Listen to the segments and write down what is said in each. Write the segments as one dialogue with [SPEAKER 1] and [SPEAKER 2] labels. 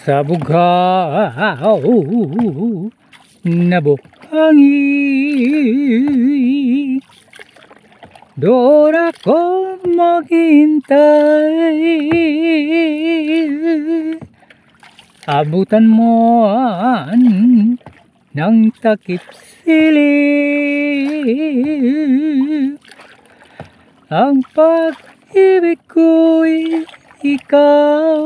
[SPEAKER 1] Sa bugaw na buhangin, doon ako maghintay. Abutan mo ng takip siling, ang pag-ibig ko'y ikaw.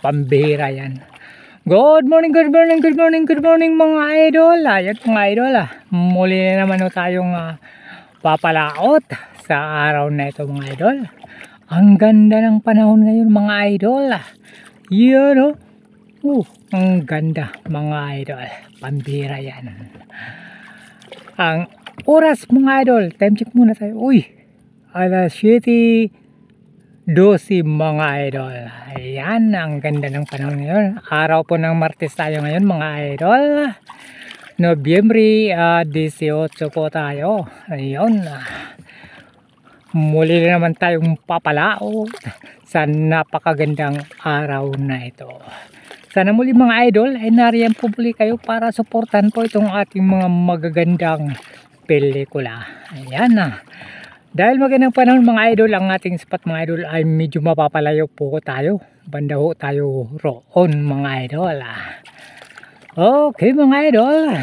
[SPEAKER 1] Pambira yan. Good morning mga idol. Ayan mga idol, muli na naman tayong papalaot sa araw na ito mga idol. Ang ganda ng panahon ngayon mga idol. Yan ang ganda mga idol. Pambira yan. Ang oras mga idol, time check muna tayo. Alas 7:12 mga idol. Ayan, ang ganda ng panahon ngayon. Araw po ng Martes tayo ngayon mga idol. Nobyembre 18 po tayo. Ayun. Muli na naman tayong papalaot sa napakagandang araw na ito. Sana muli mga idol ay nariyan po muli kayo para suportan po itong ating mga magagandang pelikula. Ayan na. Dahil magandang panahon mga idol, ang ating spot mga idol ay medyo mapapalayo po tayo. Banda ho tayo roon mga idol. Okay mga idol.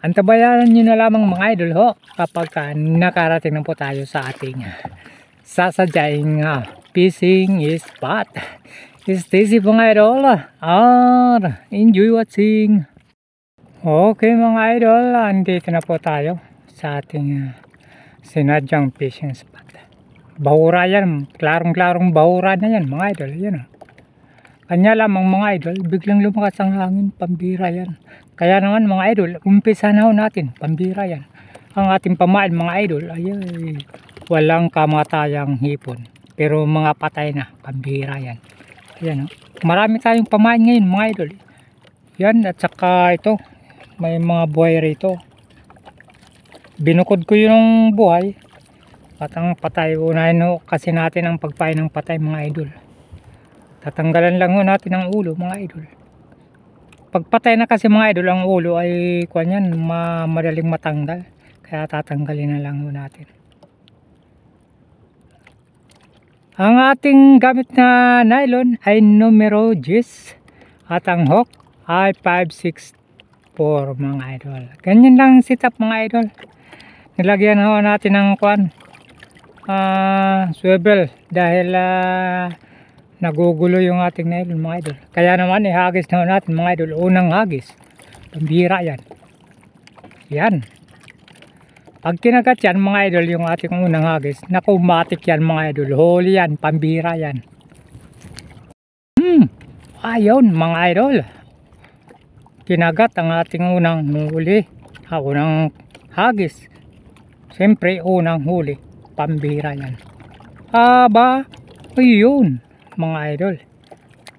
[SPEAKER 1] Antabayanan nyo na lamang mga idol ho kapag nakarating na po tayo sa ating sasadyaing fishing spot. Stay safe mga idol. Enjoy watching. Okay mga idol, andito na po tayo sa ating sinadyang fishing spot. Bahura yan, klarong-klarong bahura na yan mga idol. Yan. Kanya lamang mga idol, biglang lumakas ang hangin, pambira yan. Kaya naman mga idol, umpisa na ho natin, pambira yan. Ang ating pamain mga idol, ay walang kamatayang hipon. Pero mga patay na, pambira yan. Yan, marami tayong pamain ngayon mga idol. Yan, at saka ito, may mga buhay rito. Binukod ko yung buhay. At ang patay, unahin ho kasi natin ang pagpain ng patay mga idol. Tatanggalan lang ho natin ang ulo mga idol. Pagpatay na kasi mga idol, ang ulo ay kanyan, madaling matanggal. Kaya tatanggalin na lang ho natin. Ang ating gamit na nylon ay numero 10. At ang hook ay 564 mga idol. Ganyan lang setup mga idol. Nilagyan ho natin ng swivel dahil nagugulo yung ating nylon mga idol. Kaya naman ihagis na natin mga idol. Unang hagis, pambira yan. Yan. Pag kinagat yan mga idol yung ating unang hagis, naku matik yan mga idol. Huli yan, pambira yan. Ayun mga idol. Kinagat ang ating unang huli. Unang hagis. Siyempre unang huli, pambira yan. Ayun mga idol,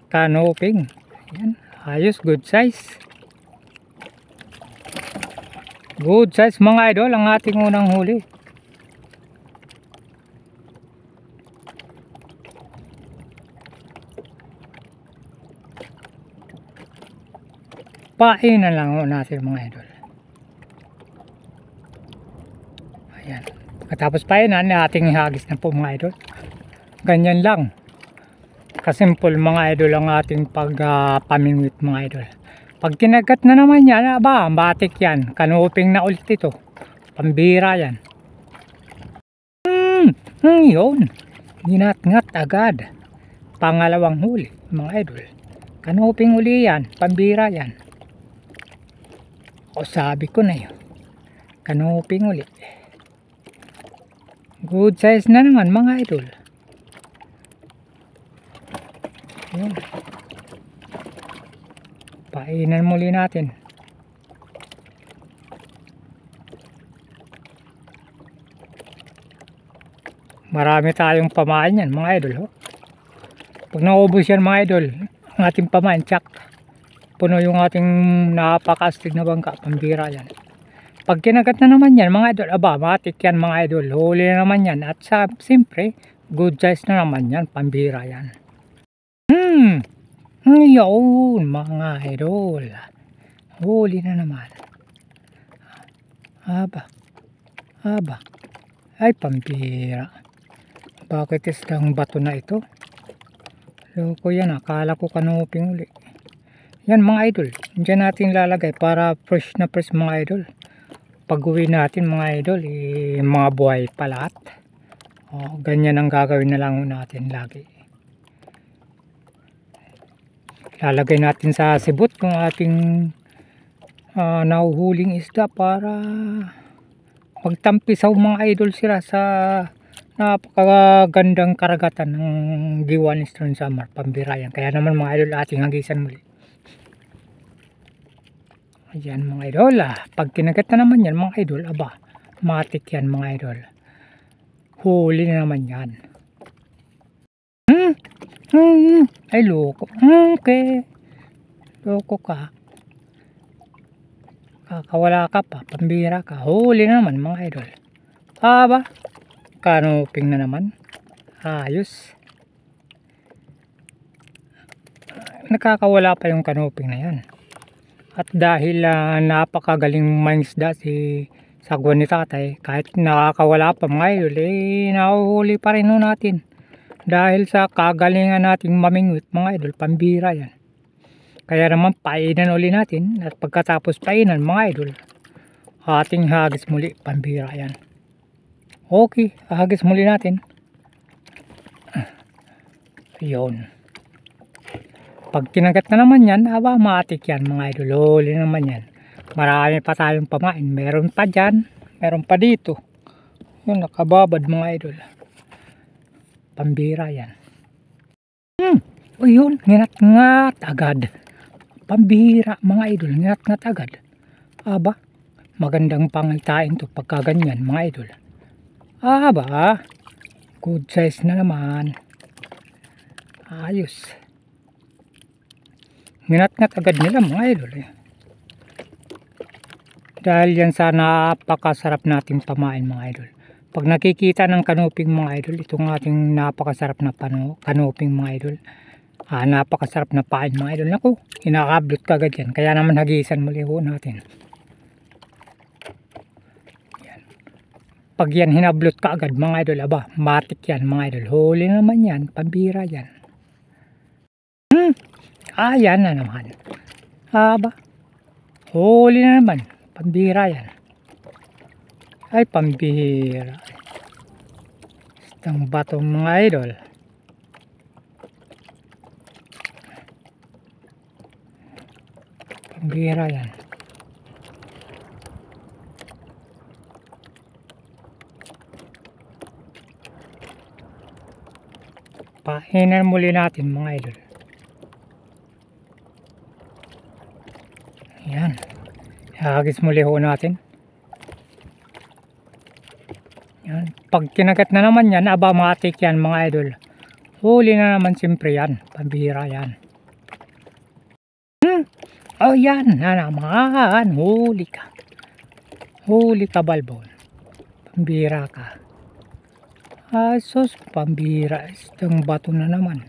[SPEAKER 1] canoping. Yan, ayos, good size. Good size mga idol ang ating unang huli. Painan lang natin mga idol. Ayan. Katapos painan, ating ihagis na po mga idol. Ganyan lang. Kasimple mga idol ang ating pagpamingwit mga idol. Pag kinagat na naman yan, batik yan. Kanuping na ulit ito. Pambira yan. Yun. Ginat-ngat agad. Pangalawang huli mga idol. Kanuping uli yan. Pambira yan. O sabi ko na yun. Kanuping uli. Good size na naman mga idol. Yun. Painan muli natin. Marami tayong pamain yan mga idol. Pag naubos yan mga idol, ang ating pamain, tsak. Puno yung ating napakastig na bangka, pambira yan. Pag kinagat na naman yan mga idol, aba, matik yan mga idol. Huli na naman yan. At siyempre, good size na naman yan. Pambira yan. Yun mga idol. Huli na naman. Aba. Ay, pambira. Bakit isdang bato na ito? Loko yan, akala ko kanuping uli. Yan mga idol. Diyan natin lalagay para fresh na fresh mga idol. Pag uwi natin mga idol, mga buhay pa lahat. Ganyan ang gagawin na lang natin lagi. Lalagay natin sa sibot yung ating nahuhuling isda para magtampisaw mga idol sila sa napakagandang karagatan ng Giwan Eastern Samar, Pambira yan. Kaya naman mga idol, ating hagisan muli. Ayan mga idol, pag kinagat na naman yan mga idol, aba, matik yan mga idol. Huli na naman yan. Ay loko. Okay. Loko ka. Kakawala ka pa, pambira ka. Huli na naman mga idol. Aba, kanuping na naman. Ayos. Nakakawala pa yung kanuping na yan. At dahil napakagaling mangisda si sagwan ni tatay, kahit nakakawala pa mga idol, nahuhuli pa rin natin. Dahil sa kagalingan nating mamingwit mga idol, pambira yan. Kaya naman painan uli natin, at pagkatapos painan mga idol, ating hagis muli, pambira yan. Okay, hagis muli natin. Yun. Pag kinagat na naman yan, aba, matik yan mga idol. Huli naman yan. Marami pa tayong pamain. Meron pa dyan. Meron pa dito. Yun, nakababad mga idol. Pambira yan. O yun, nginat-ngat agad. Pambira mga idol, nginat-ngat agad. Aba, magandang pangitain to pagka ganyan mga idol. Aba, good size na naman. Ayos. Nginat-ngat agad nila mga idol. Dahil yan sa napakasarap nating pamain mga idol. Pag nakikita ng kanuping mga idol, itong ating napakasarap na kanuping mga idol. Napakasarap na pain mga idol. Naku, inakablot ka agad yan. Kaya naman hagisan muli ho natin. Yan. Pag yan hinablot ka agad mga idol, aba, matik yan mga idol. Huli naman yan, pambira yan. Ayan na naman. Aba, huli na naman. Pambira yan. Ay, pambira. Isang batong mga idol. Pambira yan. Painan muli natin mga idol. Yan. Hagis muli ho natin. Yan. Pag kinagat na naman yan, aba, matik yan mga idol. Huli na naman siyempre yan. Pambira yan. Oh yan na naman. Huli ka. Huli ka balbon. Pambira ka. Asos, pambira. Isdang bato na naman.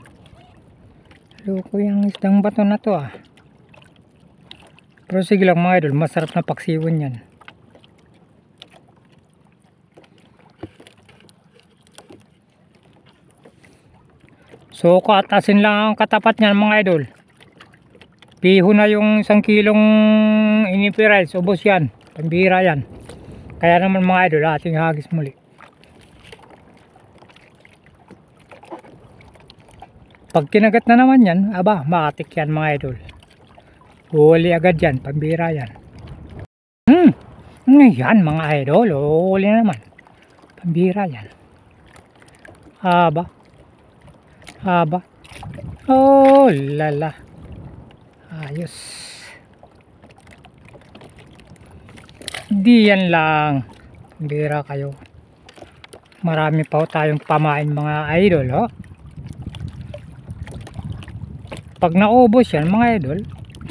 [SPEAKER 1] Loko yung isdang bato na to ah. Pero sige lang mga idol, masarap na paksiwan yan. So kaatasin lang ang katapat niyan mga idol. Piho na yung 1 kilong inipirais, ubos yan. Pambira yan. Kaya naman mga idol, ating hagis muli. Pag kinagat na naman yan, aba, matik yan mga idol. Huli agad yan, pambira yan. Yan mga idol, huli naman. Pambira yan. Aba. Oh lala. Ayos. Di yan lang. Pambira kayo. Marami pa tayong pamain mga idol, oh. Pag naubos yan mga idol,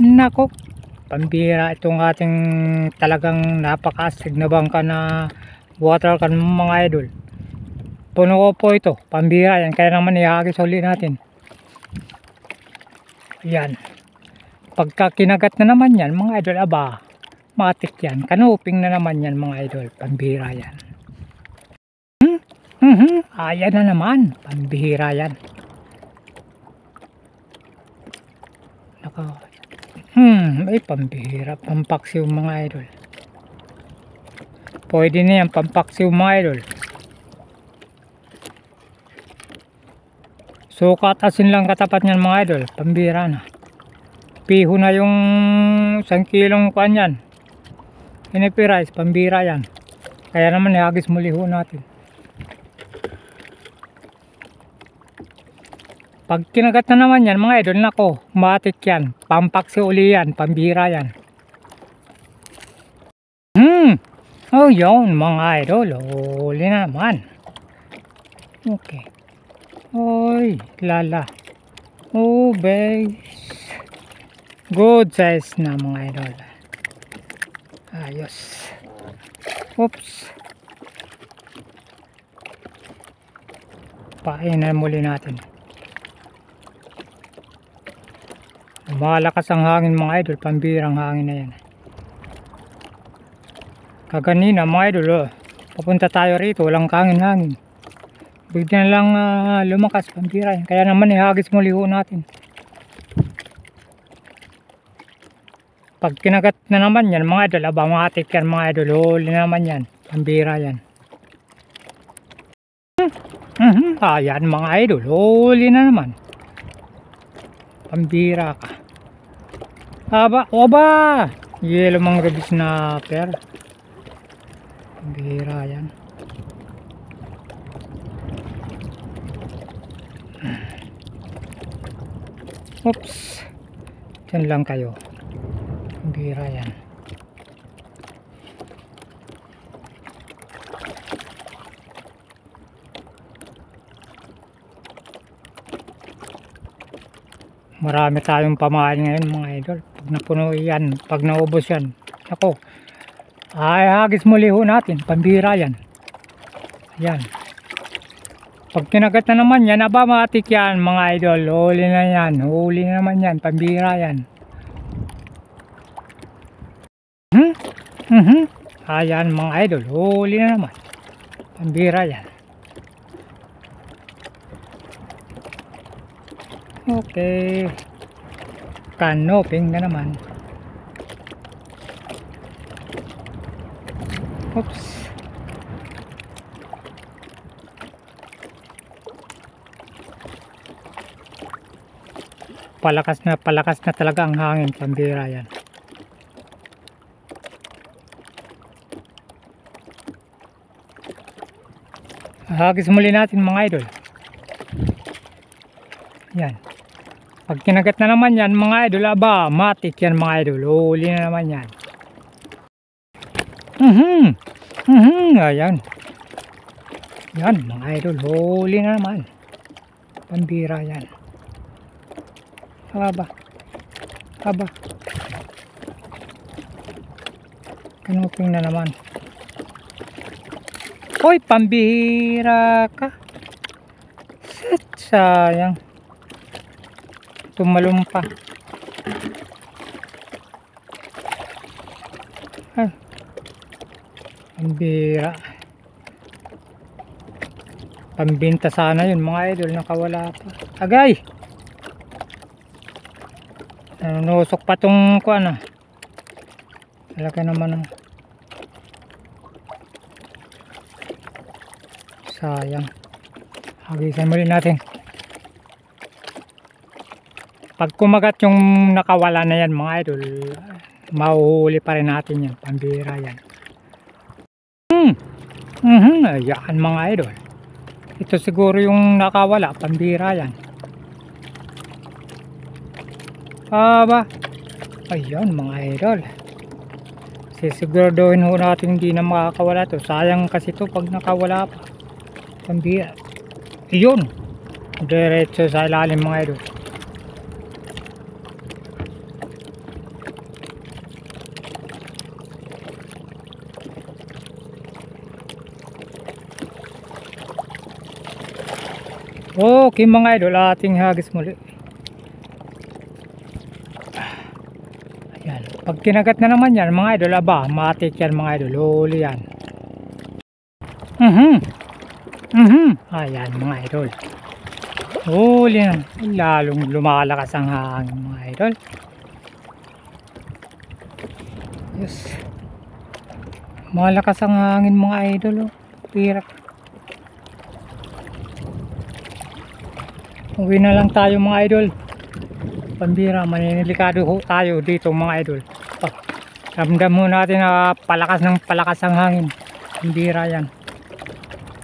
[SPEAKER 1] nako, pambira itong ating talagang napaka-astig na bangka na water can mga idol. Puno ko po ito, pambira yan, kaya naman ihagis uli natin. Yan. Pagka kinagat na naman yan mga idol, aba, matik yan, kanuping na naman yan mga idol, pambira yan. Ayan na naman, pambihira yan. Ay pambihira, pampaksiw mga idol. Pwede na yan, pampaksiw mga idol. Sukat asin lang katapat niyan mga idol, pambihira na. Piho na yung 1 kilong kuan yan. Inipirais, pambihira yan. Kaya naman ihagis muli ho natin. Pag kinagat na naman yan mga idol, nako, matik yan, pampaksi uli yan, pambihira yan. Oh yun mga idol, uli na naman. Okay. Oy, lala. Oh base. Good size na mga idol. Ayos. Oops. Painan muli natin. Malakas ang hangin mga idol, pambirang hangin na yan. Kaganina mga idol, papunta tayo rito, walang hangin-hangin. Bigyan lang lumakas, pambira yan. Kaya naman ihagis muli ho natin. Pag kinagat na naman yan mga idol, aba matik yan mga idol, huli naman yan, pambira yan. Ayan mga idol, huli na naman. Pambira ka. Aba, yellow mangrove snapper. Pambira yan. Oops. Diyan lang kayo. Pambira yan. Marami tayong pamain ngayon mga idol. Pag napuno yan, pag naubos yan, ako, ay hagis muli ho natin, pambira yan. Ayan. Pag kinagat na naman yan, aba matik yan mga idol, huli na yan, huli na naman yan, pambira yan. Ayan mga idol, huli na naman, pambira yan. Okay, kanoping na naman. Oops. Palakas na talaga ang hangin, pambira yan. Hagis muli natin mga idol. Yan. Pag kinagat na naman yan mga idol, aba matik yan mga idol, huli na naman yan. Ayan. Yan mga idol, huli na naman, pambira yan. Aba kanuping na naman. Hoy, pambira ka. Sayang, tumalumpa. Pambira. Pambinta sana yun mga idol, nakawala pa. Agay, nanusok pa tong kuan. Talaga naman. Sayang. Hagisan muli natin. Pag kumagat yung nakawala na yan mga idol, mahuhuli pa rin natin yan, pambira yan. Ayan mga idol, ito siguro yung nakawala, pambira yan. Aba, ayan mga idol, sisiguraduhin ho natin hindi na makakawala to. Sayang kasi to pag nakawala pa, pambira. Yun, diretso sa ilalim mga idol. Okay mga idol, ating hagis muli. Ayan. Pag kinagat na naman yan mga idol, aba, matik yan mga idol. Huli yan. Ayan mga idol. Huli yan. Lalong lumalakas ang hangin mga idol. Yes. Malakas ang hangin mga idol. Oh. Pirak. Uwi na lang tayo mga idol. Pambira, maninilikado ho tayo dito mga idol. Oh, ramdam mo natin na palakas ng palakas ang hangin. Pambira yan.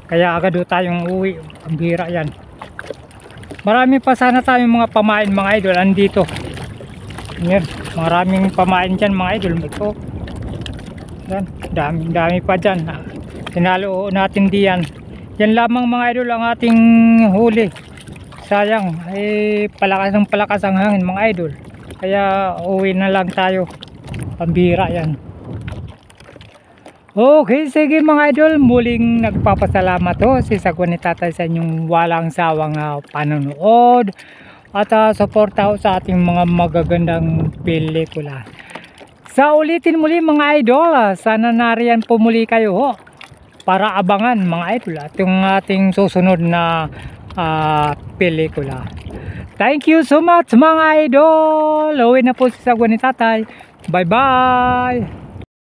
[SPEAKER 1] Kaya agad ho tayong uwi. Pambira yan. Marami pa sana tayong mga pamain mga idol. Andito. Yan. Maraming pamain dyan mga idol. Ito. Yan. Dami pa dyan. Tinalo natin diyan. Yan lamang mga idol ang ating huli. Sayang, ay palakas ang hangin mga idol. Kaya uwi na lang tayo. Pambira yan. Okay, sige mga idol. Muling nagpapasalamat ho si Sagwan ni Tatay sa inyong walang sawang panonood. At suporta ho sa ating mga magagandang pelikula. Sa ulitin muli mga idol, sana nariyan po muli kayo ho. Para abangan mga idol at yung ating susunod na pelikula. Thank you so much mga idol. Uwi na po si Sagwan ni Tatay. Bye bye.